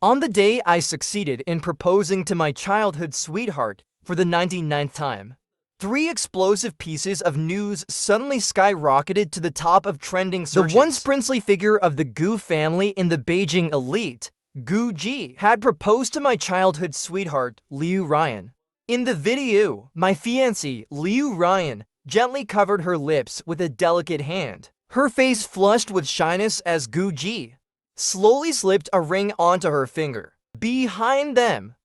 On the day I succeeded in proposing to my childhood sweetheart for the 99th time, three explosive pieces of news suddenly skyrocketed to the top of trending searches. The once princely figure of the Gu family in the Beijing elite, Gu Ji, had proposed to my childhood sweetheart, Liu Ryan. In the video, my fiancée, Liu Ryan, gently covered her lips with a delicate hand. Her face flushed with shyness as Gu Ji slowly slipped a ring onto her finger. Behind them,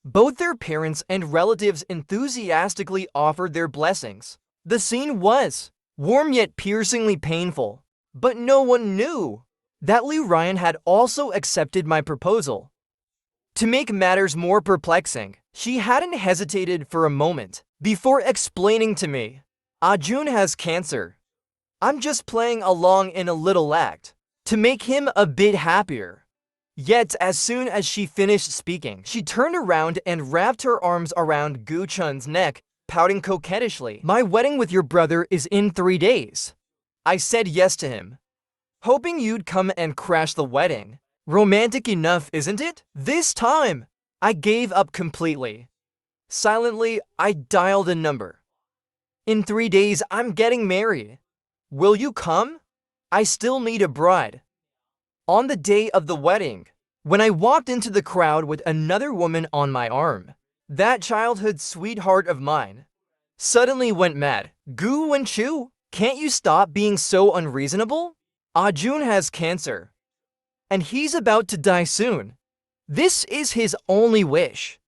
both their parents and relatives enthusiastically offered their blessings. The scene was warm yet piercingly painful, but no one knew that Liu Ryan had also accepted my proposal. To make matters more perplexing, she hadn't hesitated for a moment before explaining to me, "Jun has cancer. I'm just playing along in a little act to make him a bit happier." Yet, as soon as she finished speaking, she turned around and wrapped her arms around Gu Chun's neck, pouting coquettishly. "My wedding with your brother is in 3 days. I said yes to him, hoping you'd come and crash the wedding. Romantic enough, isn't it?" This time, I gave up completely. Silently, I dialed a number. "In 3 days, I'm getting married. Will you come? I still need a bride." On the day of the wedding, when I walked into the crowd with another woman on my arm, that childhood sweetheart of mine suddenly went mad. "Gu Wenchu, can't you stop being so unreasonable? Jun has cancer, and he's about to die soon. This is his only wish.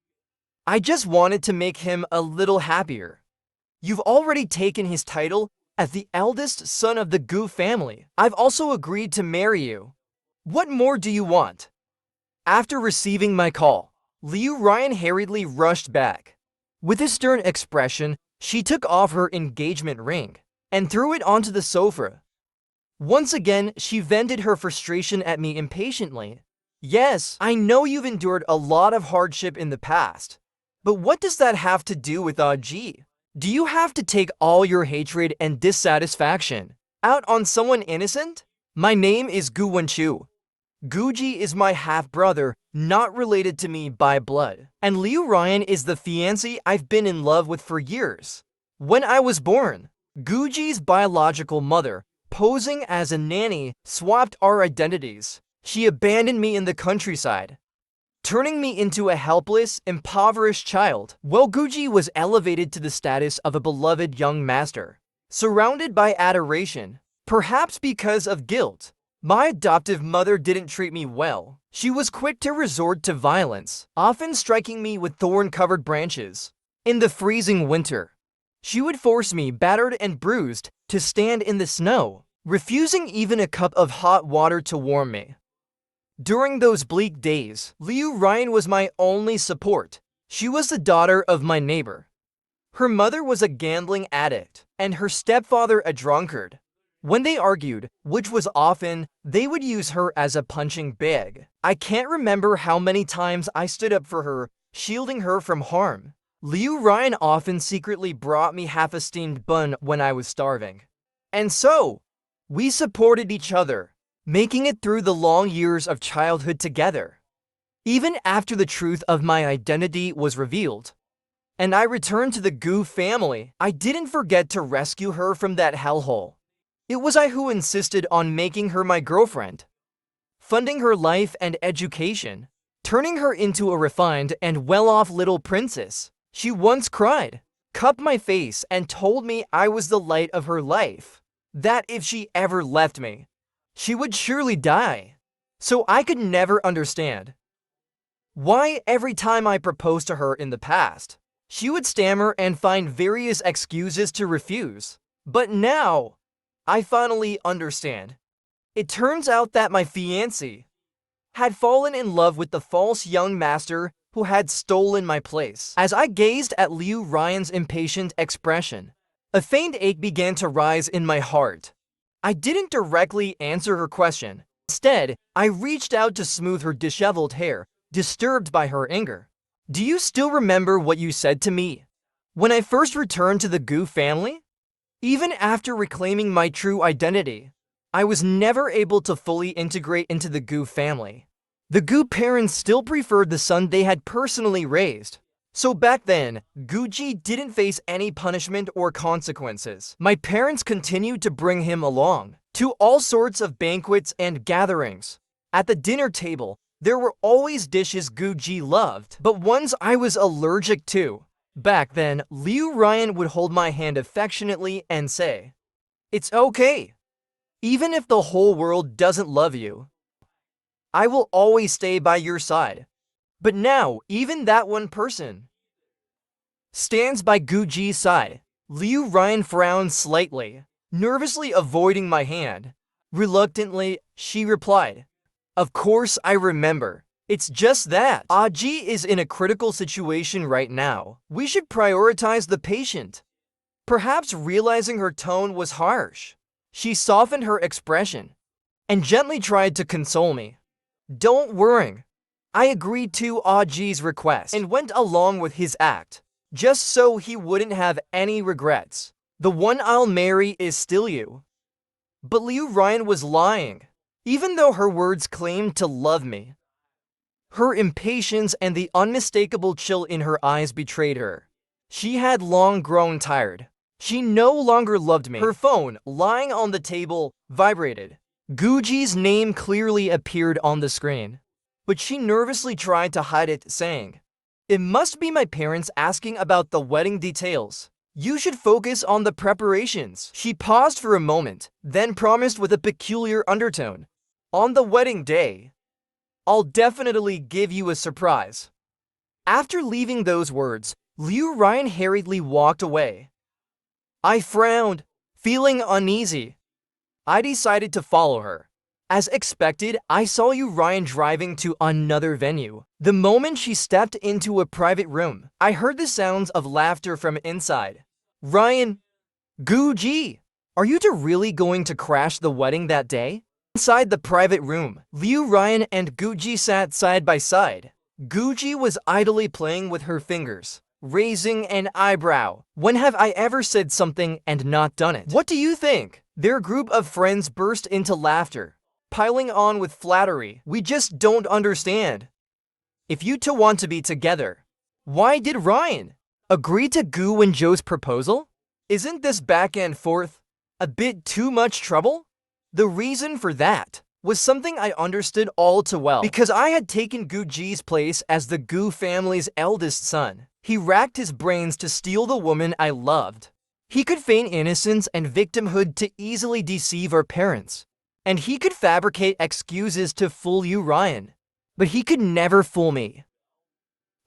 I just wanted to make him a little happier. You've already taken his title as the eldest son of the Gu family. I've also agreed to marry you. What more do you want?" After receiving my call, Liu Ryan hurriedly rushed back. With a stern expression, she took off her engagement ring and threw it onto the sofa. Once again, she vented her frustration at me impatiently. "Yes, I know you've endured a lot of hardship in the past, but what does that have to do with Ji? Do you have to take all your hatred and dissatisfaction out on someone innocent? My name is Gu Wenchu. Guji is my half-brother, not related to me by blood. And Liu Ryan is the fiancé I've been in love with for years. When I was born, Guji's biological mother, posing as a nanny, swapped our identities. She abandoned me in the countryside, turning me into a helpless, impoverished child. Well, Guji was elevated to the status of a beloved young master, surrounded by adoration. Perhaps because of guilt, my adoptive mother didn't treat me well. She was quick to resort to violence, often striking me with thorn-covered branches. In the freezing winter, she would force me, battered and bruised, to stand in the snow, refusing even a cup of hot water to warm me. During those bleak days, Liu Ryan was my only support. She was the daughter of my neighbor. Her mother was a gambling addict, and her stepfather a drunkard. When they argued, which was often, they would use her as a punching bag. I can't remember how many times I stood up for her, shielding her from harm. Liu Ryan often secretly brought me half a steamed bun when I was starving. And so, we supported each other, making it through the long years of childhood together. Even after the truth of my identity was revealed, and I returned to the Gu family, I didn't forget to rescue her from that hellhole. It was I who insisted on making her my girlfriend, funding her life and education, turning her into a refined and well-off little princess. She once cried, cupped my face, and told me I was the light of her life, that if she ever left me, she would surely die. So I could never understand why every time I proposed to her in the past, she would stammer and find various excuses to refuse. But now, I finally understand. It turns out that my fiancé had fallen in love with the false young master who had stolen my place. As I gazed at Liu Ryan's impatient expression, a faint ache began to rise in my heart. I didn't directly answer her question. Instead, I reached out to smooth her disheveled hair, disturbed by her anger. "Do you still remember what you said to me when I first returned to the Gu family? Even after reclaiming my true identity, I was never able to fully integrate into the Gu family. The Gu parents still preferred the son they had personally raised. So back then, Guji didn't face any punishment or consequences. My parents continued to bring him along to all sorts of banquets and gatherings. At the dinner table, there were always dishes Guji loved, but ones I was allergic to. Back then, Liu Ryan would hold my hand affectionately and say, "It's okay. Even if the whole world doesn't love you, I will always stay by your side." But now, even that one person stands by Guji's side. Liu Ryan frowned slightly, nervously avoiding my hand. Reluctantly, she replied, "Of course I remember. It's just that Aji is in a critical situation right now. We should prioritize the patient." Perhaps realizing her tone was harsh, she softened her expression and gently tried to console me. "Don't worry." I agreed to Aji's request and went along with his act, just so he wouldn't have any regrets. "The one I'll marry is still you." But Liu Ryan was lying, even though her words claimed to love me. Her impatience and the unmistakable chill in her eyes betrayed her. She had long grown tired. She no longer loved me. Her phone, lying on the table, vibrated. Guji's name clearly appeared on the screen, but she nervously tried to hide it, saying, "It must be my parents asking about the wedding details. You should focus on the preparations." She paused for a moment, then promised with a peculiar undertone, "On the wedding day, I'll definitely give you a surprise." After leaving those words, Liu Ryan hurriedly walked away. I frowned, feeling uneasy. I decided to follow her. As expected, I saw Liu Ryan driving to another venue. The moment she stepped into a private room, I heard the sounds of laughter from inside. "Ryan, Guji, are you two really going to crash the wedding that day?" Inside the private room, Liu Ryan and Guji sat side by side. Guji was idly playing with her fingers, raising an eyebrow. "When have I ever said something and not done it? What do you think?" Their group of friends burst into laughter, piling on with flattery. "We just don't understand. If you two want to be together, why did Ryan agree to Gu and Joe's proposal? Isn't this back and forth a bit too much trouble?" The reason for that was something I understood all too well, because I had taken Guji's place as the Gu family's eldest son. He racked his brains to steal the woman I loved. He could feign innocence and victimhood to easily deceive our parents, and he could fabricate excuses to fool you, Ryan. But he could never fool me.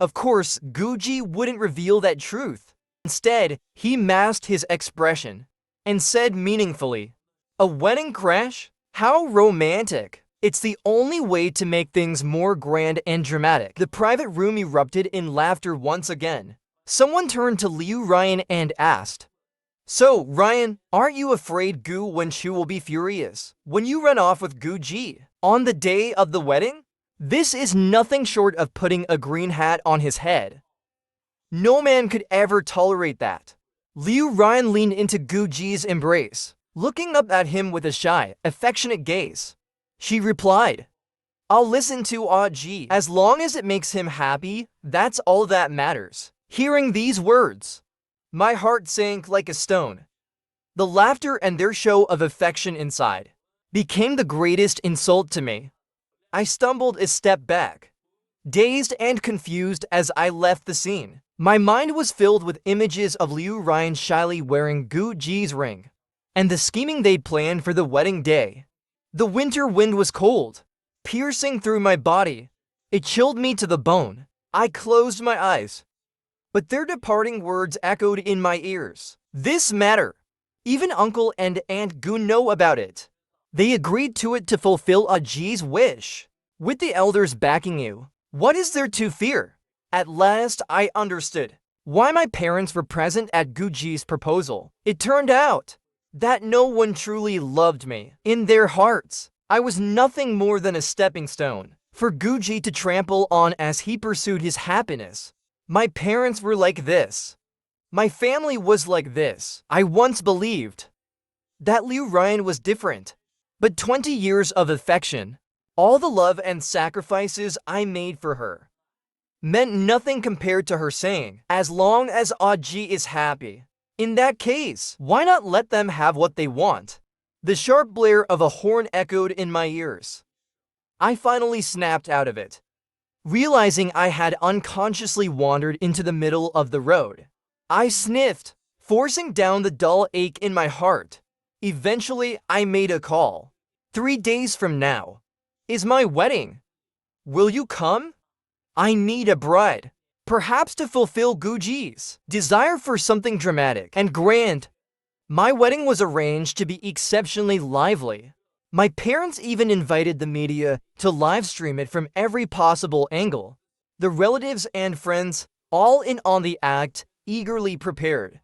Of course, Guji wouldn't reveal that truth. Instead, he masked his expression and said meaningfully, "A wedding crash? How romantic. It's the only way to make things more grand and dramatic." The private room erupted in laughter once again. Someone turned to Liu Ryan and asked, "So, Ryan, aren't you afraid Gu Wenchu will be furious when you run off with Guji on the day of the wedding? This is nothing short of putting a green hat on his head. No man could ever tolerate that." Liu Ryan leaned into Guji's embrace, looking up at him with a shy, affectionate gaze. She replied, "I'll listen to Aji. As long as it makes him happy, that's all that matters." Hearing these words, my heart sank like a stone. The laughter and their show of affection inside became the greatest insult to me. I stumbled a step back, dazed and confused as I left the scene. My mind was filled with images of Liu Ryan shyly wearing Guji's ring, and the scheming they'd planned for the wedding day. The winter wind was cold, piercing through my body. It chilled me to the bone. I closed my eyes, but their departing words echoed in my ears. "This matter. Even Uncle and Aunt Gu know about it. They agreed to it to fulfill Aji's wish. With the elders backing you, what is there to fear?" At last, I understood why my parents were present at Guji's proposal. It turned out that no one truly loved me. In their hearts, I was nothing more than a stepping stone for Guji to trample on as he pursued his happiness. My parents were like this. My family was like this. I once believed that Liu Ryan was different, but 20 years of affection All the love and sacrifices I made for her meant nothing compared to her saying, as long as Aji is happy. In that case, why not let them have what they want? The sharp blare of a horn echoed in my ears. I finally snapped out of it, realizing I had unconsciously wandered into the middle of the road. I sniffed, forcing down the dull ache in my heart. Eventually, I made a call. 3 days from now is my wedding. Will you come? I need a bride, perhaps to fulfill Guji's desire for something dramatic and grand. My wedding was arranged to be exceptionally lively. My parents even invited the media to live stream it from every possible angle. The relatives and friends, all in on the act, eagerly prepared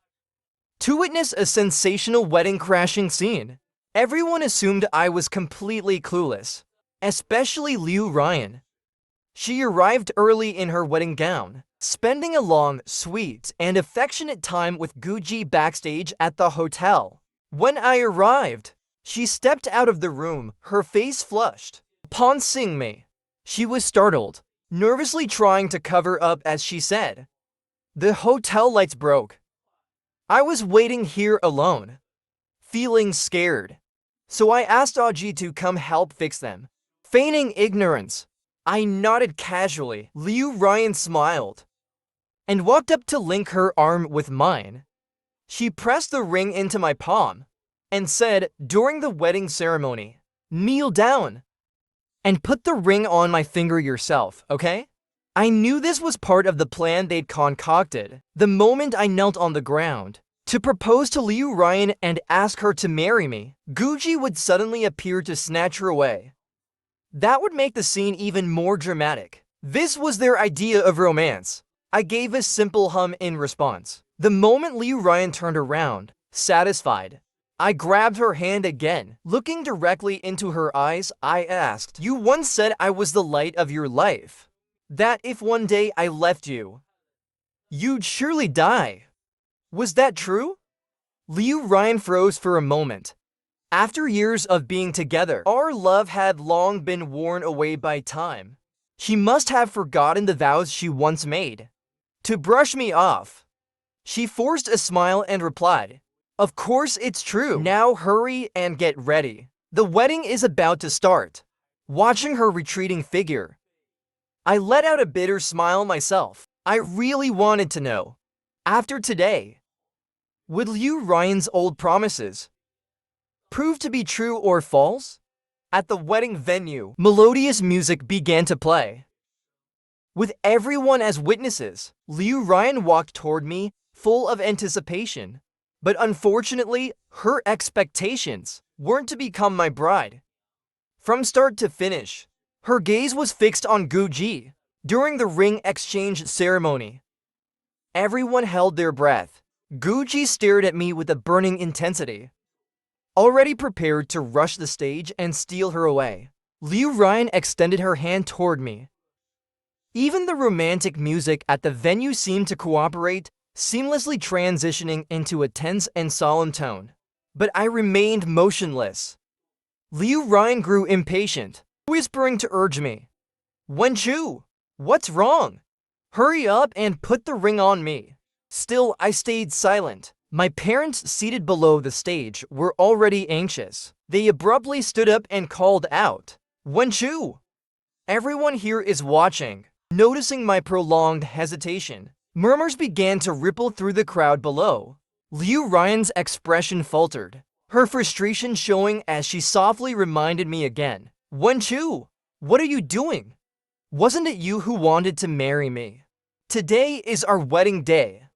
to witness a sensational wedding crashing scene. Everyone assumed I was completely clueless, especially Liu Ryan. She arrived early in her wedding gown, spending a long, sweet, and affectionate time with Guji backstage at the hotel. When I arrived, she stepped out of the room, her face flushed. Upon seeing me, she was startled, nervously trying to cover up as she said, "The hotel lights broke. I was waiting here alone, feeling scared. So I asked Aji to come help fix them." Feigning ignorance, I nodded casually. Liu Ryan smiled and walked up to link her arm with mine. She pressed the ring into my palm and said, "During the wedding ceremony, kneel down and put the ring on my finger yourself, okay?" I knew this was part of the plan they'd concocted. The moment I knelt on the ground to propose to Liu Ryan and ask her to marry me, Guji would suddenly appear to snatch her away. That would make the scene even more dramatic. This was their idea of romance. I gave a simple hum in response. The moment Liu Ryan turned around, satisfied, I grabbed her hand again. Looking directly into her eyes, I asked, "You once said I was the light of your life. That if one day I left you, you'd surely die. Was that true?" Liu Ryan froze for a moment. After years of being together, our love had long been worn away by time. She must have forgotten the vows she once made. To brush me off, she forced a smile and replied, "Of course it's true. Now hurry and get ready. The wedding is about to start." Watching her retreating figure, I let out a bitter smile myself. I really wanted to know, after today, would Liu Ryan's old promises prove to be true or false? At the wedding venue, melodious music began to play. With everyone as witnesses, Liu Ryan walked toward me, full of anticipation. But unfortunately, her expectations weren't to become my bride. From start to finish, her gaze was fixed on Guji. During the ring exchange ceremony, everyone held their breath. Guji stared at me with a burning intensity, already prepared to rush the stage and steal her away. Liu Ryan extended her hand toward me. Even the romantic music at the venue seemed to cooperate, seamlessly transitioning into a tense and solemn tone. But I remained motionless. Liu Ryan grew impatient, whispering to urge me, "Wenchu, what's wrong? Hurry up and put the ring on me." Still, I stayed silent. My parents, seated below the stage, were already anxious. They abruptly stood up and called out, "Wenchu, everyone here is watching." Noticing my prolonged hesitation, murmurs began to ripple through the crowd below. Liu Ryan's expression faltered, her frustration showing as she softly reminded me again, "Wenchu, what are you doing? Wasn't it you who wanted to marry me? Today is our wedding day.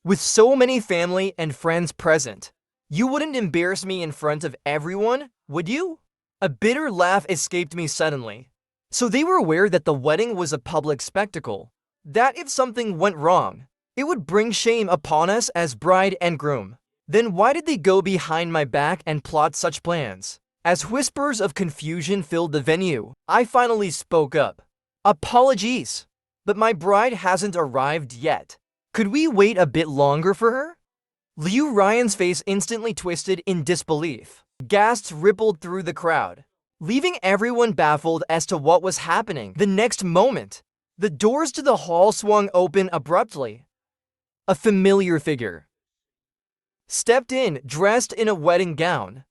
With so many family and friends present, you wouldn't embarrass me in front of everyone, would you?" A bitter laugh escaped me suddenly. So they were aware that the wedding was a public spectacle, that if something went wrong, it would bring shame upon us as bride and groom. Then why did they go behind my back and plot such plans? As whispers of confusion filled the venue, I finally spoke up. "Apologies, but my bride hasn't arrived yet. Could we wait a bit longer for her?" Liu Ryan's face instantly twisted in disbelief. Gasps rippled through the crowd. leaving everyone baffled as to what was happening. The next moment, the doors to the hall swung open abruptly. A familiar figure stepped in, dressed in a wedding gown.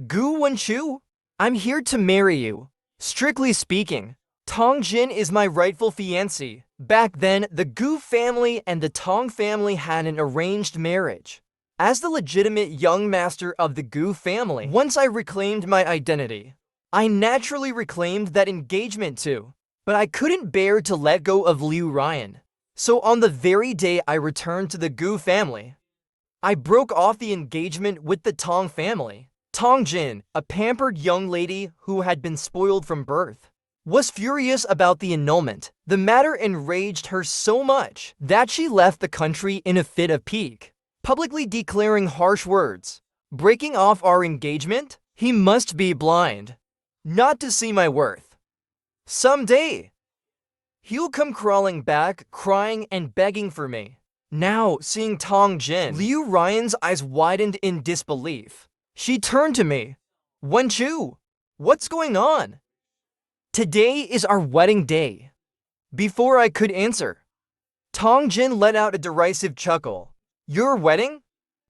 Gu Wenchu, I'm here to marry you. Strictly speaking, Tong Jin is my rightful fiancée. Back then, the Gu family and the Tong family had an arranged marriage. As the legitimate young master of the Gu family, once I reclaimed my identity, I naturally reclaimed that engagement too. But I couldn't bear to let go of Liu Ryan. So on the very day I returned to the Gu family, I broke off the engagement with the Tong family. Tong Jin, a pampered young lady who had been spoiled from birth, was furious about the annulment. The matter enraged her so much that she left the country in a fit of pique, publicly declaring harsh words. Breaking off our engagement? He must be blind not to see my worth. Someday, he'll come crawling back, crying and begging for me. Now, seeing Tong Jin, Liu Ryan's eyes widened in disbelief. She turned to me. Wenchu, what's going on? Today is our wedding day. Before I could answer, Tong Jin let out a derisive chuckle. Your wedding?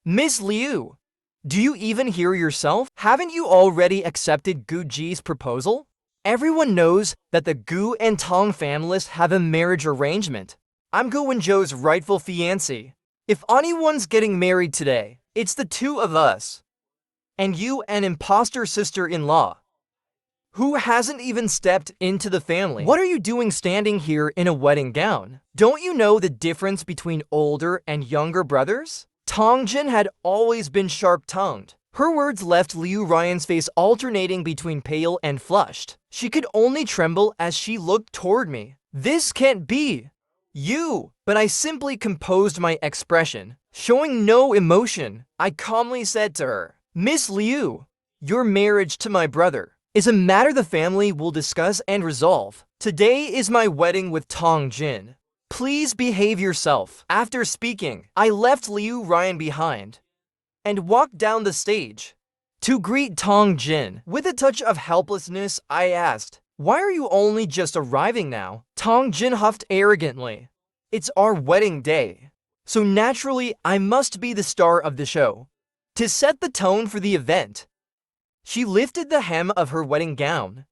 Miss Liu, do you even hear yourself? Haven't you already accepted Gu Ji's proposal? Everyone knows that the Gu and Tong families have a marriage arrangement. I'm Gu Wenju's rightful fiancé. If anyone's getting married today, it's the two of us. And you, an imposter sister-in-law, who hasn't even stepped into the family. What are you doing standing here in a wedding gown? Don't you know the difference between older and younger brothers? Tong Jin had always been sharp-tongued. Her words left Liu Ryan's face alternating between pale and flushed. She could only tremble as she looked toward me. This can't be you! But I simply composed my expression. Showing no emotion, I calmly said to her, Miss Liu, your marriage to my brother is a matter the family will discuss and resolve. Today is my wedding with Tong Jin. Please behave yourself. After speaking, I left Liu Ryan behind and walked down the stage to greet Tong Jin. With a touch of helplessness, I asked, why are you only just arriving now? Tong Jin huffed arrogantly. It's our wedding day, so naturally I must be the star of the show. To set the tone for the event, she lifted the hem of her wedding gown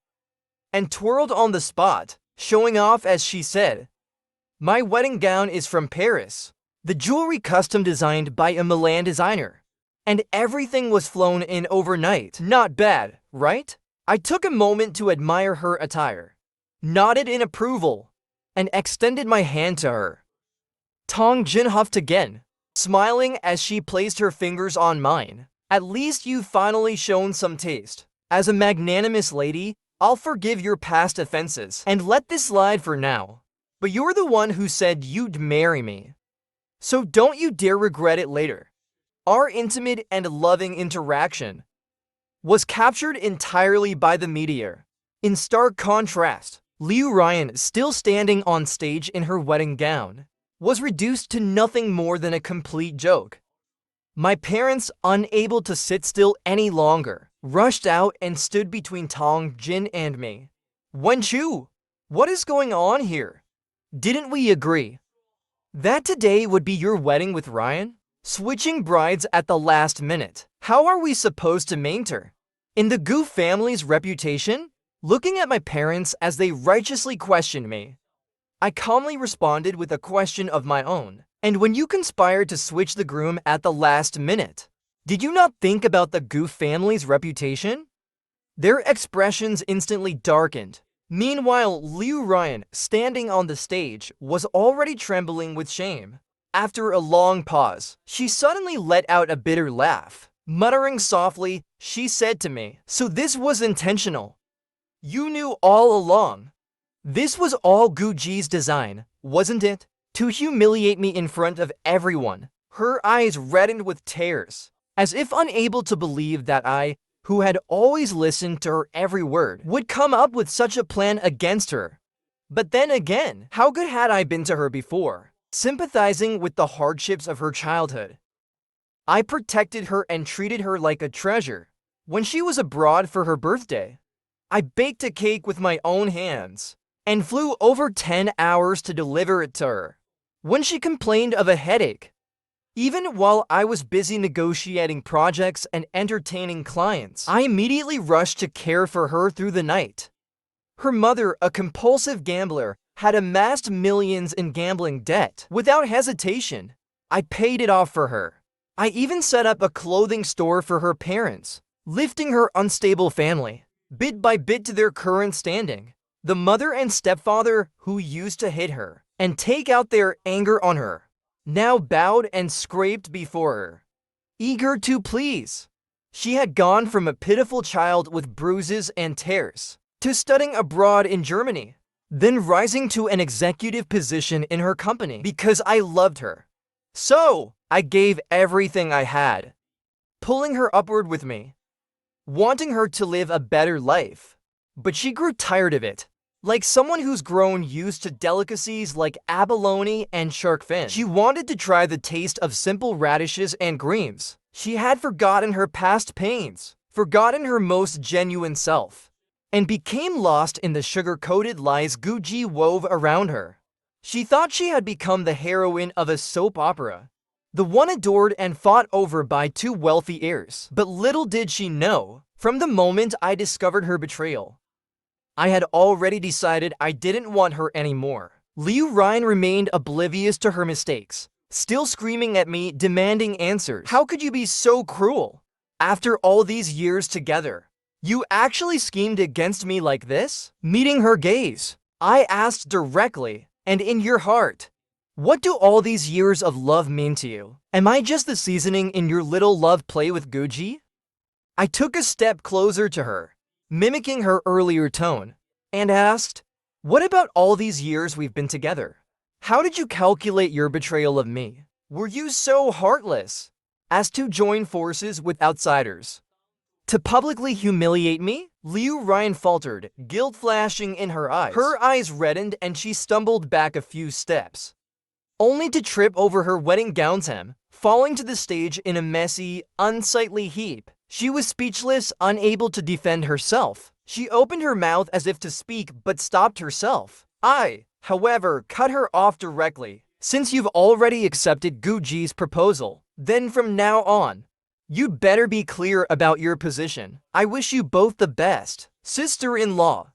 and twirled on the spot, showing off as she said, my wedding gown is from Paris. The jewelry custom designed by a Milan designer. And everything was flown in overnight. Not bad, right? I took a moment to admire her attire, nodded in approval, and extended my hand to her. Tong Jin huffed again, smiling as she placed her fingers on mine. At least you've finally shown some taste. As a magnanimous lady, I'll forgive your past offenses and let this slide for now. But you're the one who said you'd marry me. So don't you dare regret it later. Our intimate and loving interaction was captured entirely by the media. In stark contrast, Liu Ryan, still standing on stage in her wedding gown, was reduced to nothing more than a complete joke. My parents, unable to sit still any longer, rushed out and stood between Tong Jin and me. Wenchu, what is going on here? Didn't we agree that today would be your wedding with Ryan? Switching brides at the last minute. How are we supposed to maintain in the Gu family's reputation? Looking at my parents as they righteously questioned me, I calmly responded with a question of my own. And when you conspired to switch the groom at the last minute, did you not think about the Gu family's reputation? Their expressions instantly darkened. Meanwhile, Liu Ryan, standing on the stage, was already trembling with shame. After a long pause, she suddenly let out a bitter laugh. Muttering softly, she said to me, so this was intentional. You knew all along. This was all Gu Ji's design, wasn't it? To humiliate me in front of everyone. Her eyes reddened with tears, as if unable to believe that I, who had always listened to her every word, would come up with such a plan against her. But then again, how good had I been to her before? Sympathizing with the hardships of her childhood, I protected her and treated her like a treasure. When she was abroad for her birthday, I baked a cake with my own hands and flew over 10 hours to deliver it to her. When she complained of a headache, even while I was busy negotiating projects and entertaining clients, I immediately rushed to care for her through the night. Her mother, a compulsive gambler, had amassed millions in gambling debt. Without hesitation, I paid it off for her. I even set up a clothing store for her parents, lifting her unstable family, bit by bit to their current standing. The mother and stepfather who used to hit her and take out their anger on her now bowed and scraped before her, eager to please. She had gone from a pitiful child with bruises and tears to studying abroad in Germany, then rising to an executive position in her company because I loved her. So, I gave everything I had, pulling her upward with me, wanting her to live a better life. But she grew tired of it. Like someone who's grown used to delicacies like abalone and shark fin, she wanted to try the taste of simple radishes and greens. She had forgotten her past pains, forgotten her most genuine self, and became lost in the sugar-coated lies Gucci wove around her. She thought she had become the heroine of a soap opera, the one adored and fought over by two wealthy heirs. But little did she know, from the moment I discovered her betrayal, I had already decided I didn't want her anymore. Liu Ryan remained oblivious to her mistakes, still screaming at me, demanding answers. How could you be so cruel? After all these years together, you actually schemed against me like this? Meeting her gaze, I asked directly, and in your heart, what do all these years of love mean to you? Am I just the seasoning in your little love play with Gucci? I took a step closer to her, mimicking her earlier tone, and asked, what about all these years we've been together? How did you calculate your betrayal of me? Were you so heartless as to join forces with outsiders to publicly humiliate me? Liu Ryan faltered, guilt flashing in her eyes. Her eyes reddened and she stumbled back a few steps, only to trip over her wedding gown's hem, falling to the stage in a messy, unsightly heap. She was speechless, unable to defend herself. She opened her mouth as if to speak, but stopped herself. I, however, cut her off directly. Since you've already accepted Gucci's proposal, then from now on, you'd better be clear about your position. I wish you both the best. Sister-in-law.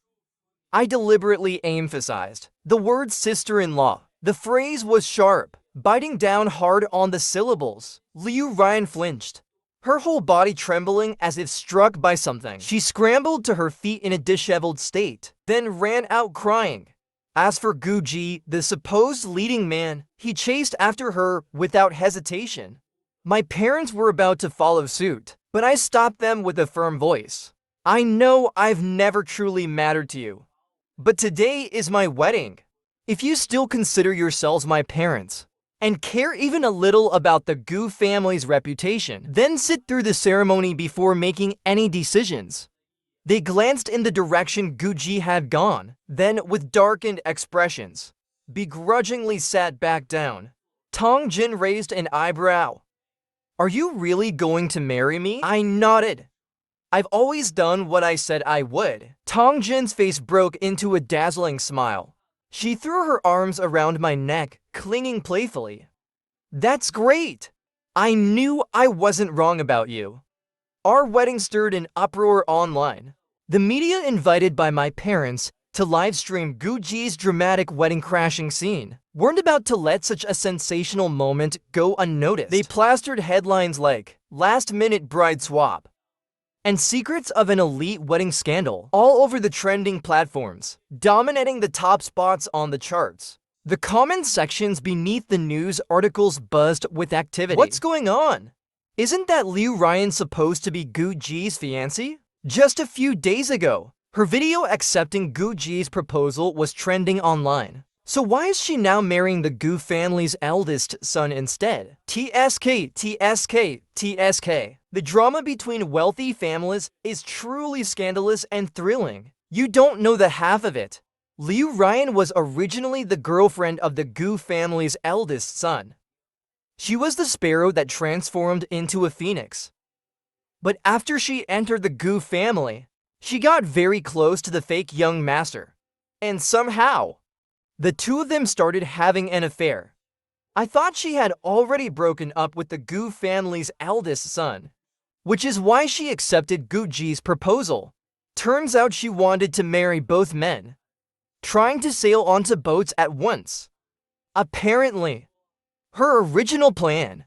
I deliberately emphasized the word sister-in-law. The phrase was sharp, biting down hard on the syllables. Liu Ryan flinched, her whole body trembling as if struck by something. She scrambled to her feet in a disheveled state, then ran out crying. As for Gucci, the supposed leading man, he chased after her without hesitation. My parents were about to follow suit, but I stopped them with a firm voice. I know I've never truly mattered to you, but today is my wedding. If you still consider yourselves my parents, and care even a little about the Gu family's reputation, then sit through the ceremony before making any decisions. They glanced in the direction Gucci had gone, then with darkened expressions, begrudgingly sat back down. Tong Jin raised an eyebrow. Are you really going to marry me? I nodded. I've always done what I said I would. Tong Jin's face broke into a dazzling smile. She threw her arms around my neck, clinging playfully. That's great! I knew I wasn't wrong about you. Our wedding stirred an uproar online. The media invited by my parents to livestream Gucci's dramatic wedding crashing scene weren't about to let such a sensational moment go unnoticed. They plastered headlines like, last-minute bride swap, and secrets of an elite wedding scandal all over the trending platforms, dominating the top spots on the charts. The comment sections beneath the news articles buzzed with activity. What's going on? Isn't that Liu Ryan supposed to be Gucci's fiancée? Just a few days ago, her video accepting Gucci's proposal was trending online. So why is she now marrying the Gu family's eldest son instead? TSK, TSK, TSK. The drama between wealthy families is truly scandalous and thrilling. You don't know the half of it. Liu Ryan was originally the girlfriend of the Gu family's eldest son. She was the sparrow that transformed into a phoenix. But after she entered the Gu family, She got very close to the fake young master. And somehow, the two of them started having an affair. I thought she had already broken up with the Gu family's eldest son, which is why she accepted Guji's proposal. Turns out she wanted to marry both men, trying to sail onto boats at once. Apparently, her original plan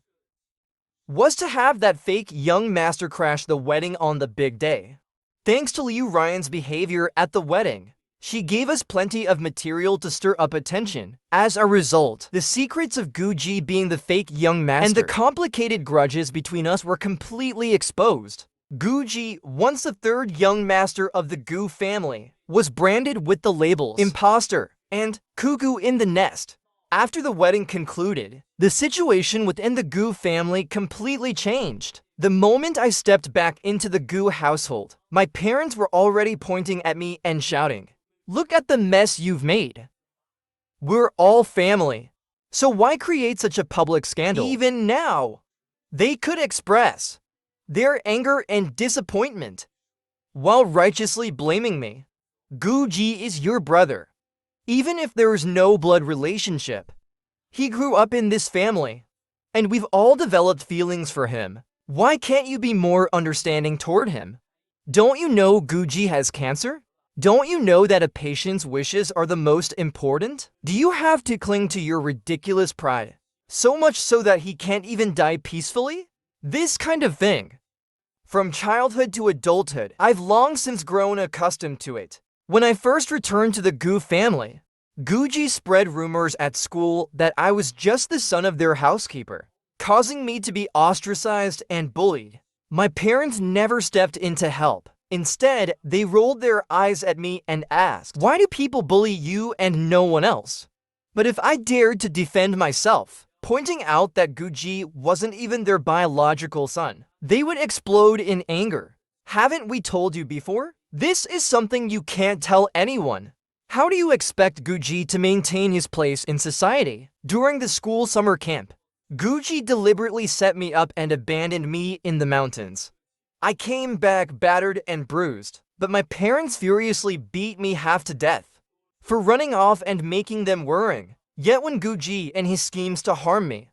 was to have that fake young master crash the wedding on the big day. Thanks to Liu Ryan's behavior at the wedding, she gave us plenty of material to stir up attention. As a result, the secrets of Guji being the fake young master and the complicated grudges between us were completely exposed. Guji, once the third young master of the Gu family, was branded with the labels imposter and cuckoo in the nest. After the wedding concluded, the situation within the Gu family completely changed. The moment I stepped back into the Gu household, my parents were already pointing at me and shouting, "Look at the mess you've made. We're all family, so why create such a public scandal?" Even now, they could express their anger and disappointment while righteously blaming me. Guji is your brother. Even if there is no blood relationship, he grew up in this family, and we've all developed feelings for him. Why can't you be more understanding toward him? Don't you know Guji has cancer? Don't you know that a patient's wishes are the most important? Do you have to cling to your ridiculous pride, so much so that he can't even die peacefully? This kind of thing. From childhood to adulthood, I've long since grown accustomed to it. When I first returned to the Gu family, Guji spread rumors at school that I was just the son of their housekeeper, causing me to be ostracized and bullied. My parents never stepped in to help. Instead, they rolled their eyes at me and asked, "Why do people bully you and no one else?" But if I dared to defend myself, pointing out that Guji wasn't even their biological son, they would explode in anger. Haven't we told you before? This is something you can't tell anyone. How do you expect Guji to maintain his place in society? During the school summer camp, Guji deliberately set me up and abandoned me in the mountains. I came back battered and bruised, but my parents furiously beat me half to death for running off and making them worrying. Yet when Guji and his schemes to harm me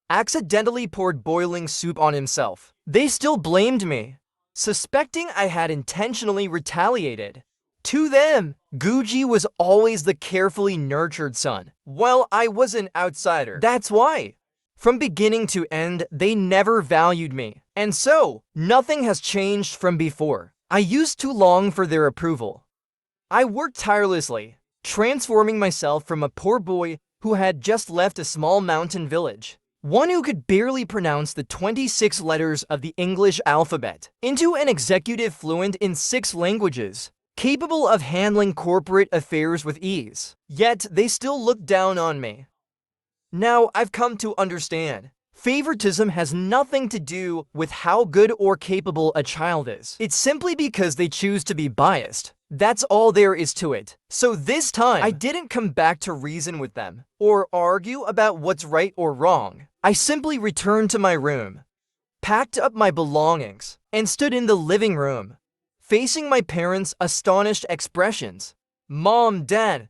accidentally poured boiling soup on himself, they still blamed me, suspecting I had intentionally retaliated. To them, Guji was always the carefully nurtured son, while I was an outsider. That's why, from beginning to end, they never valued me. And so, nothing has changed from before. I used to long for their approval. I worked tirelessly, transforming myself from a poor boy who had just left a small mountain village, one who could barely pronounce the 26 letters of the English alphabet, into an executive fluent in 6 languages, capable of handling corporate affairs with ease. Yet, they still look down on me. Now, I've come to understand, favoritism has nothing to do with how good or capable a child is. It's simply because they choose to be biased. That's all there is to it. So this time, I didn't come back to reason with them or argue about what's right or wrong. I simply returned to my room, packed up my belongings, and stood in the living room, facing my parents' astonished expressions. "Mom, Dad,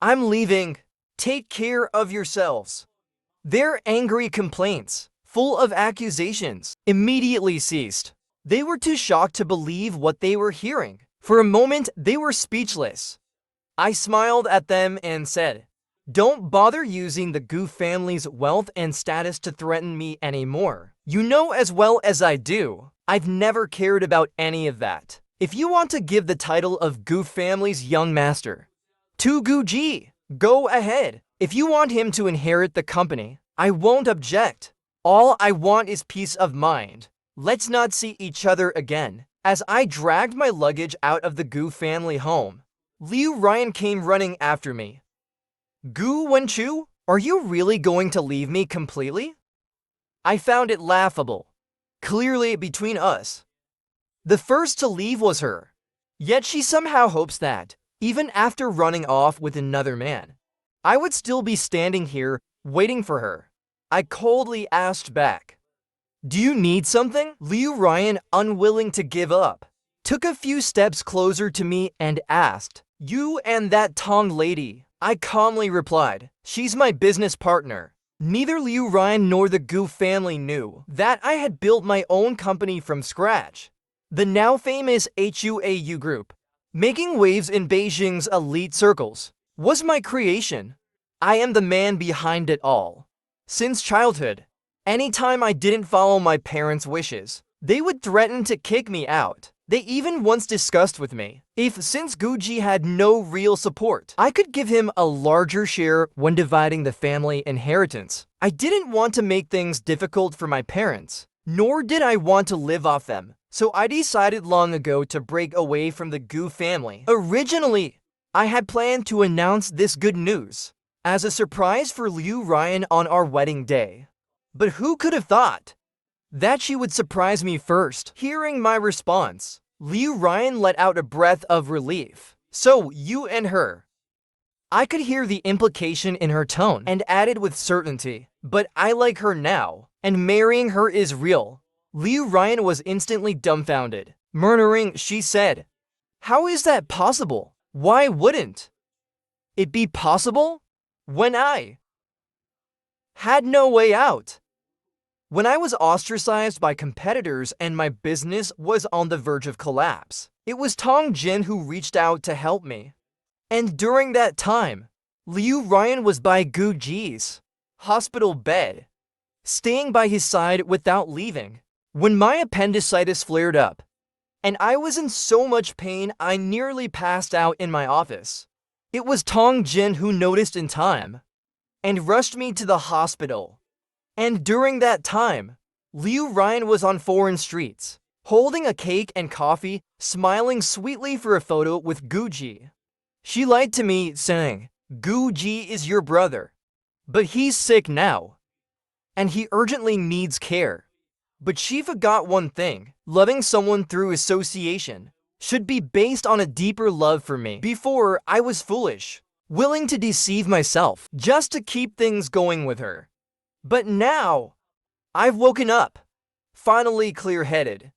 I'm leaving. Take care of yourselves." Their angry complaints, full of accusations, immediately ceased. They were too shocked to believe what they were hearing. For a moment, they were speechless. I smiled at them and said, "Don't bother using the Gu family's wealth and status to threaten me anymore. You know as well as I do, I've never cared about any of that. If you want to give the title of Gu family's young master to Guji, go ahead. If you want him to inherit the company, I won't object. All I want is peace of mind. Let's not see each other again." As I dragged my luggage out of the Gu family home, Liu Ryan came running after me. "Gu Wenchu, are you really going to leave me completely?" I found it laughable. Clearly, between us, the first to leave was her. Yet she somehow hopes that, even after running off with another man, I would still be standing here, waiting for her. I coldly asked back, "Do you need something?" Liu Ryan, unwilling to give up, took a few steps closer to me and asked, "You and that Tong lady?" I calmly replied, "She's my business partner." Neither Liu Ryan nor the Gu family knew that I had built my own company from scratch. The now famous HUAU Group, making waves in Beijing's elite circles, was my creation. I am the man behind it all. Since childhood, anytime I didn't follow my parents' wishes, they would threaten to kick me out. They even once discussed with me if, since Guji had no real support, I could give him a larger share when dividing the family inheritance. I didn't want to make things difficult for my parents, nor did I want to live off them, so I decided long ago to break away from the Gu family. Originally, I had planned to announce this good news as a surprise for Liu Ryan on our wedding day. But who could have thought that she would surprise me first? Hearing my response, Liu Ryan let out a breath of relief. "So, you and her." I could hear the implication in her tone and added with certainty, "But I like her now, and marrying her is real." Liu Ryan was instantly dumbfounded. Murmuring, she said, "How is that possible? Why wouldn't it be possible when I had no way out? When I was ostracized by competitors and my business was on the verge of collapse, it was Tong Jin who reached out to help me. And during that time, Liu Ryan was by Gu Ji's hospital bed, staying by his side without leaving. When my appendicitis flared up, and I was in so much pain I nearly passed out in my office, it was Tong Jin who noticed in time and rushed me to the hospital. And during that time, Liu Ryan was on foreign streets, holding a cake and coffee, smiling sweetly for a photo with Guji. She lied to me, saying, "Guji is your brother, but he's sick now, and he urgently needs care." But she forgot one thing: loving someone through association should be based on a deeper love for me. Before, I was foolish, willing to deceive myself just to keep things going with her. But now, I've woken up, finally clear-headed.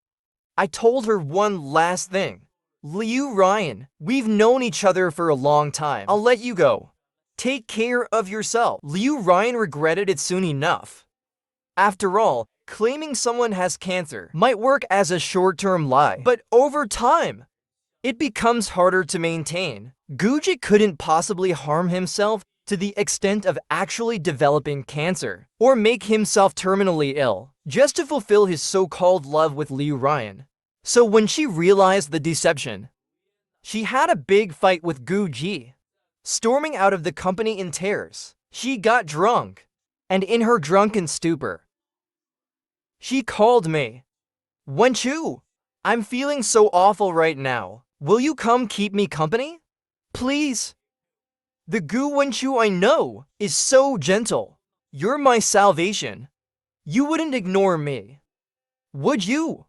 I told her one last thing. "Liu Ryan, we've known each other for a long time. I'll let you go. Take care of yourself." Liu Ryan regretted it soon enough. After all, claiming someone has cancer might work as a short-term lie, but over time, it becomes harder to maintain. Guji couldn't possibly harm himself to the extent of actually developing cancer, or make himself terminally ill, just to fulfill his so-called love with Liu Ryan. So when she realized the deception, she had a big fight with Guji. Storming out of the company in tears, she got drunk, and in her drunken stupor, she called me. "Wenchu, I'm feeling so awful right now. Will you come keep me company? Please? The Gu Wenchu I know is so gentle. You're my salvation. You wouldn't ignore me, would you?"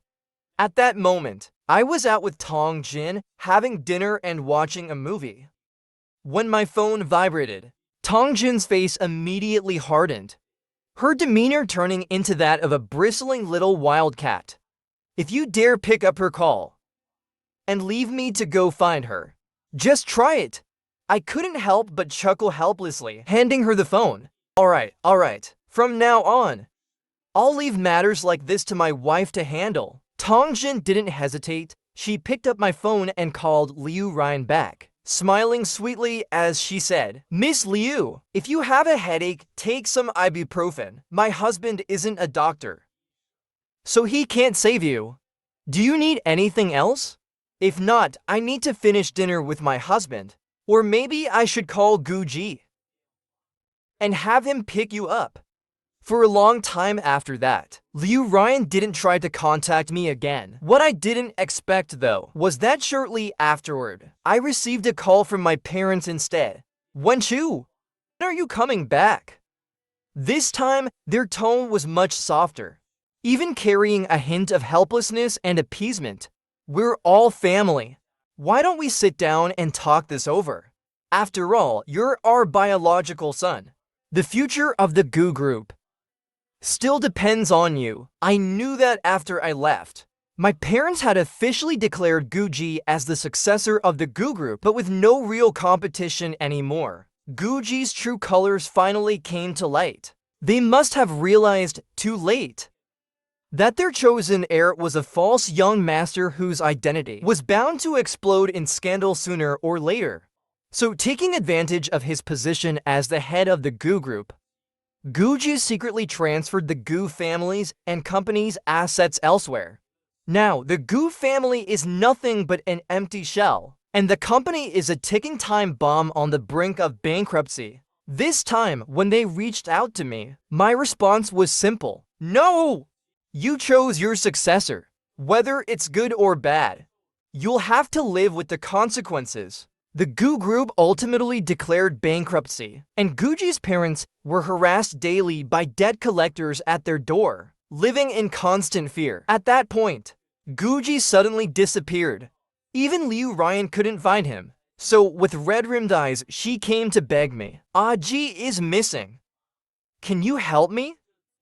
At that moment, I was out with Tong Jin, having dinner and watching a movie. When my phone vibrated, Tong Jin's face immediately hardened, her demeanor turning into that of a bristling little wildcat. "If you dare pick up her call and leave me to go find her, just try it." I couldn't help but chuckle helplessly, handing her the phone. All right. From now on, I'll leave matters like this to my wife to handle." Tong Jin didn't hesitate. She picked up my phone and called Liu Ryan back, smiling sweetly as she said, "Miss Liu, if you have a headache, take some ibuprofen. My husband isn't a doctor, so he can't save you. Do you need anything else? If not, I need to finish dinner with my husband. Or maybe I should call Guji and have him pick you up." For a long time after that, Liu Ryan didn't try to contact me again. What I didn't expect, though, was that shortly afterward, I received a call from my parents instead. "Wenchu, when are you coming back?" This time, their tone was much softer, even carrying a hint of helplessness and appeasement. "We're all family. Why don't we sit down and talk this over? After all, you're our biological son. The future of the Gu Group still depends on you." I knew that after I left, My parents had officially declared Guji as the successor of the Gu group, but with no real competition anymore. Guji's true colors finally came to light. They must have realized too late that their chosen heir was a false young master whose identity was bound to explode in scandal sooner or later. So, taking advantage of his position as the head of the Gu group, Guji secretly transferred the Gu family's and company's assets elsewhere. Now, the Gu family is nothing but an empty shell, and the company is a ticking time bomb on the brink of bankruptcy. This time, when they reached out to me, my response was simple: no! You chose your successor. Whether it's good or bad, you'll have to live with the consequences. The Gu group ultimately declared bankruptcy, and Guji's parents were harassed daily by debt collectors at their door, living in constant fear. At that point, Guji suddenly disappeared. Even Liu Ryan couldn't find him. So, with red-rimmed eyes, she came to beg me. Aji is missing. Can you help me?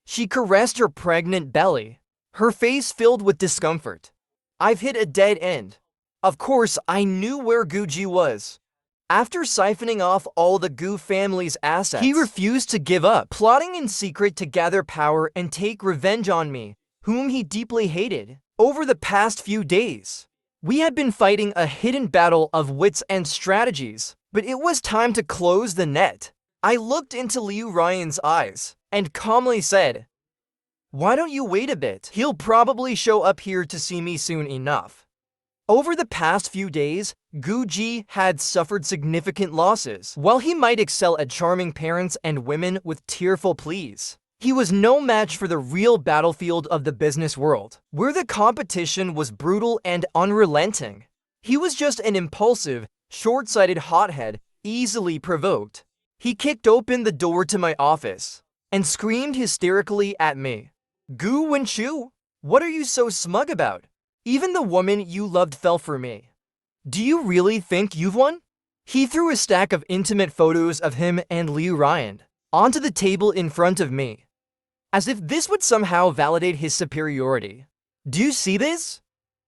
She caressed her pregnant belly, her face filled with discomfort. I've hit a dead end. Of course, I knew where Guji was. After siphoning off all the Gu family's assets, he refused to give up, plotting in secret to gather power and take revenge on me, whom he deeply hated. Over the past few days, we had been fighting a hidden battle of wits and strategies, but it was time to close the net. I looked into Liu Ryan's eyes and calmly said, "Why don't you wait a bit? He'll probably show up here to see me soon enough." Over the past few days, Guji had suffered significant losses. While he might excel at charming parents and women with tearful pleas, he was no match for the real battlefield of the business world, where the competition was brutal and unrelenting. He was just an impulsive, short-sighted hothead, easily provoked. He kicked open the door to my office and screamed hysterically at me. "Gu Wenchu, what are you so smug about? Even the woman you loved fell for me. Do you really think you've won?" He threw a stack of intimate photos of him and Liu Ryan onto the table in front of me, as if this would somehow validate his superiority. "Do you see this?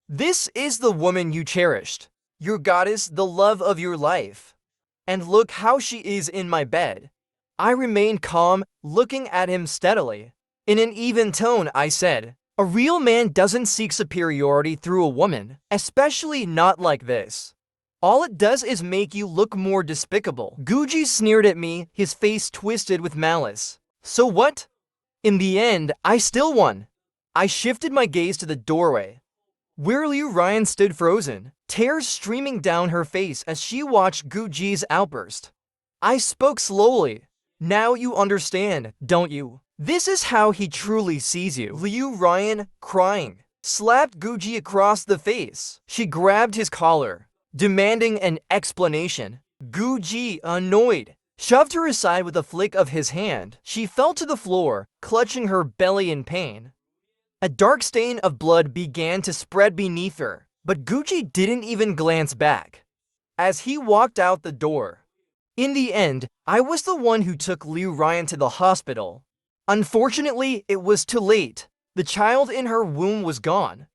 This is the woman you cherished, your goddess, the love of your life. And look how she is in my bed." I remained calm, looking at him steadily. In an even tone, I said, "A real man doesn't seek superiority through a woman, especially not like this. All it does is make you look more despicable." Guji sneered at me, his face twisted with malice. "So what? In the end, I still won." I shifted my gaze to the doorway, where Liu Ryan stood frozen, tears streaming down her face as she watched Guji's outburst. I spoke slowly. "Now you understand, don't you? This is how he truly sees you." Liu Ryan, crying, slapped Guji across the face. She grabbed his collar, demanding an explanation. Guji, annoyed, shoved her aside with a flick of his hand. She fell to the floor, clutching her belly in pain. A dark stain of blood began to spread beneath her, but Guji didn't even glance back as he walked out the door. In the end, I was the one who took Liu Ryan to the hospital. Unfortunately, it was too late. The child in her womb was gone.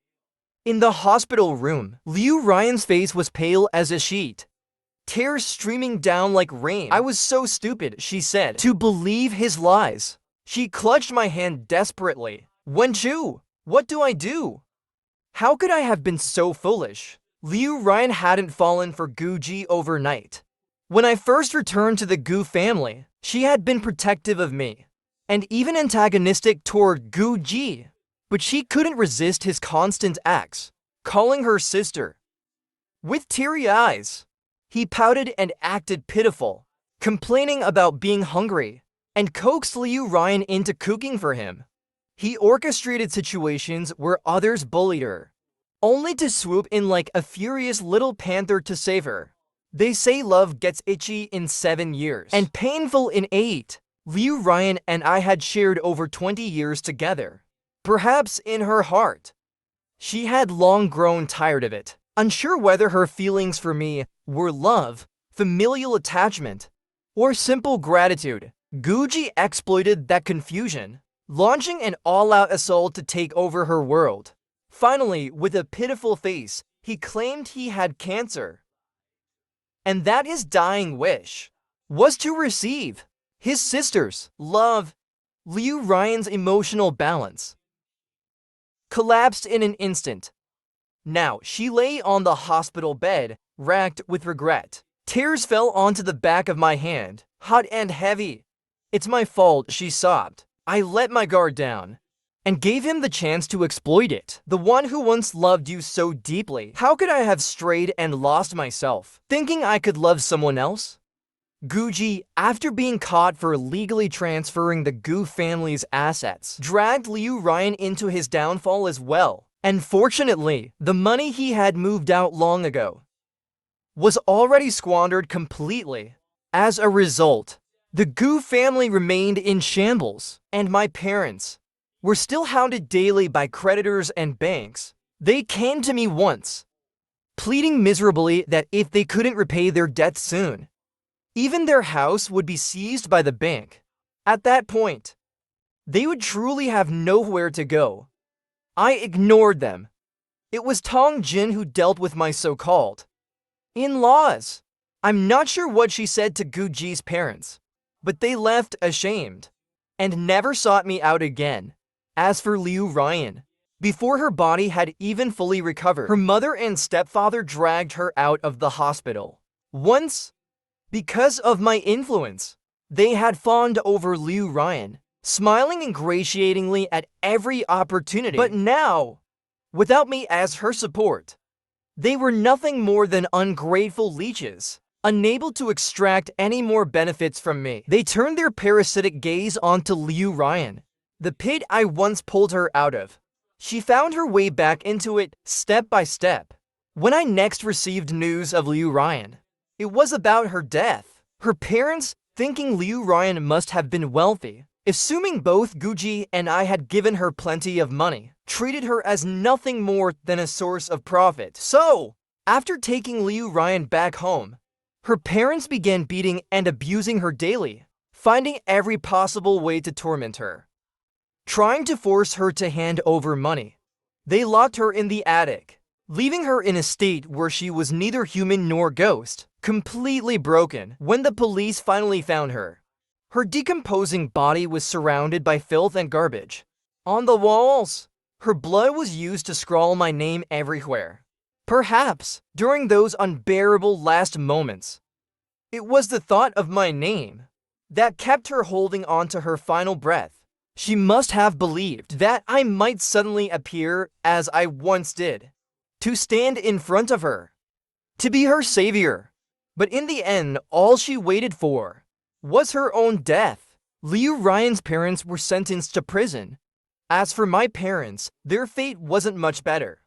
In the hospital room, Liu Ryan's face was pale as a sheet, tears streaming down like rain. "I was so stupid," she said, "to believe his lies." She clutched my hand desperately. "Wenchu, what do I do? How could I have been so foolish?" Liu Ryan hadn't fallen for Guji overnight. When I first returned to the Gu family, she had been protective of me, and even antagonistic toward Guji, but she couldn't resist his constant acts, calling her sister. With teary eyes, he pouted and acted pitiful, complaining about being hungry, and coaxed Liu Ryan into cooking for him. He orchestrated situations where others bullied her, only to swoop in like a furious little panther to save her. They say love gets itchy in 7 years, and painful in 8. Liu Ryan and I had shared over 20 years together. Perhaps in her heart, she had long grown tired of it, unsure whether her feelings for me were love, familial attachment, or simple gratitude. Guji exploited that confusion, launching an all-out assault to take over her world. Finally, with a pitiful face, he claimed he had cancer, and that his dying wish was to receive his sister's love. Liu Ryan's emotional balance collapsed in an instant. Now, she lay on the hospital bed, racked with regret. Tears fell onto the back of my hand, hot and heavy. "It's my fault," she sobbed. "I let my guard down and gave him the chance to exploit it. The one who once loved you so deeply. How could I have strayed and lost myself, thinking I could love someone else?" Guji, after being caught for illegally transferring the Gu family's assets, dragged Liu Ryan into his downfall as well. And fortunately, the money he had moved out long ago was already squandered completely. As a result, the Gu family remained in shambles, and my parents were still hounded daily by creditors and banks. They came to me once, pleading miserably that if they couldn't repay their debts soon, even their house would be seized by the bank. At that point, they would truly have nowhere to go. I ignored them. It was Tong Jin who dealt with my so-called in-laws. I'm not sure what she said to Guji's parents, but they left ashamed and never sought me out again. As for Liu Ryan, before her body had even fully recovered, her mother and stepfather dragged her out of the hospital. Once, because of my influence, they had fawned over Liu Ryan, smiling ingratiatingly at every opportunity. But now, without me as her support, they were nothing more than ungrateful leeches, unable to extract any more benefits from me. They turned their parasitic gaze onto Liu Ryan, the pit I once pulled her out of. She found her way back into it step by step. When I next received news of Liu Ryan, it was about her death. Her parents, thinking Liu Ryan must have been wealthy, assuming both Guji and I had given her plenty of money, treated her as nothing more than a source of profit. So, after taking Liu Ryan back home, her parents began beating and abusing her daily, finding every possible way to torment her, trying to force her to hand over money. They locked her in the attic, leaving her in a state where she was neither human nor ghost, completely broken. When the police finally found her, her decomposing body was surrounded by filth and garbage. On the walls, her blood was used to scrawl my name everywhere. Perhaps, during those unbearable last moments, it was the thought of my name that kept her holding on to her final breath. She must have believed that I might suddenly appear as I once did, to stand in front of her, to be her savior. But in the end, all she waited for was her own death. Liu Ryan's parents were sentenced to prison. As for my parents, their fate wasn't much better.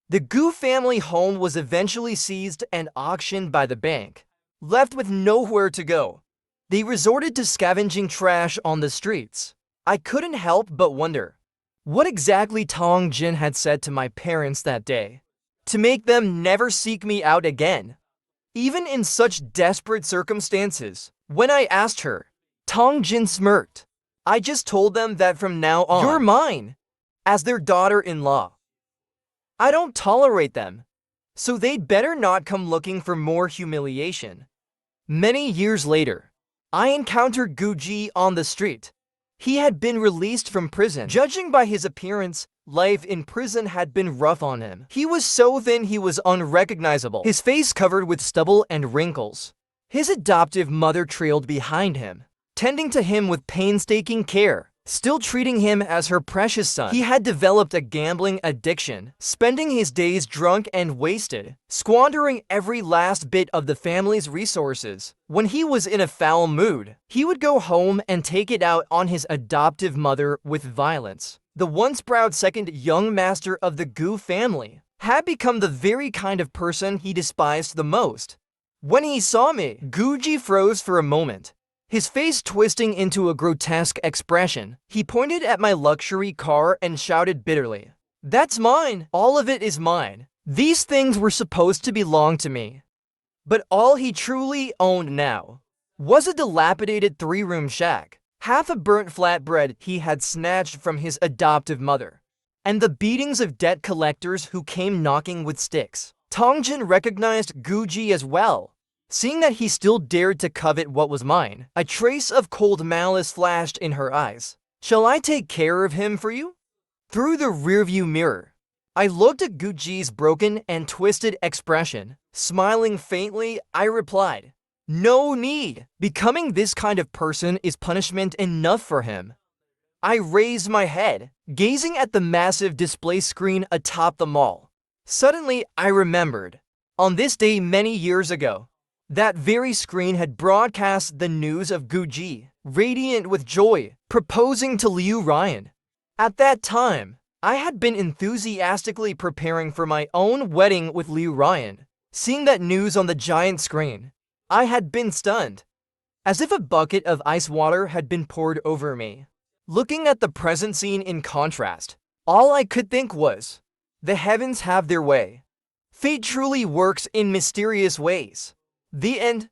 The Gu family home was eventually seized and auctioned by the bank. Left with nowhere to go, they resorted to scavenging trash on the streets. I couldn't help but wonder what exactly Tong Jin had said to my parents that day to make them never seek me out again. Even in such desperate circumstances, when I asked her, Tong Jin smirked. I just told them that from now on, you're mine, as their daughter-in-law. I don't tolerate them, so they'd better not come looking for more humiliation. Many years later, I encountered Guji on the street. He had been released from prison. Judging by his appearance, life in prison had been rough on him. He was so thin he was unrecognizable, his face covered with stubble and wrinkles. His adoptive mother trailed behind him, tending to him with painstaking care, still treating him as her precious son. He had developed a gambling addiction, spending his days drunk and wasted, squandering every last bit of the family's resources. When he was in a foul mood, he would go home and take it out on his adoptive mother with violence. The once proud second young master of the Gu family had become the very kind of person he despised the most. When he saw me, Guji froze for a moment, his face twisting into a grotesque expression. He pointed at my luxury car and shouted bitterly, "That's mine! All of it is mine! These things were supposed to belong to me." But all he truly owned now was a dilapidated three-room shack, half a burnt flatbread he had snatched from his adoptive mother, and the beatings of debt collectors who came knocking with sticks. Tongjin recognized Guji as well. Seeing that he still dared to covet what was mine, a trace of cold malice flashed in her eyes. "Shall I take care of him for you?" Through the rearview mirror, I looked at Guji's broken and twisted expression. Smiling faintly, I replied, "No need. Becoming this kind of person is punishment enough for him." I raised my head, gazing at the massive display screen atop the mall. Suddenly, I remembered. On this day many years ago, that very screen had broadcast the news of Guji, radiant with joy, proposing to Liu Ryan. At that time, I had been enthusiastically preparing for my own wedding with Liu Ryan. Seeing that news on the giant screen, I had been stunned, as if a bucket of ice water had been poured over me. Looking at the present scene in contrast, all I could think was, the heavens have their way. Fate truly works in mysterious ways. The end.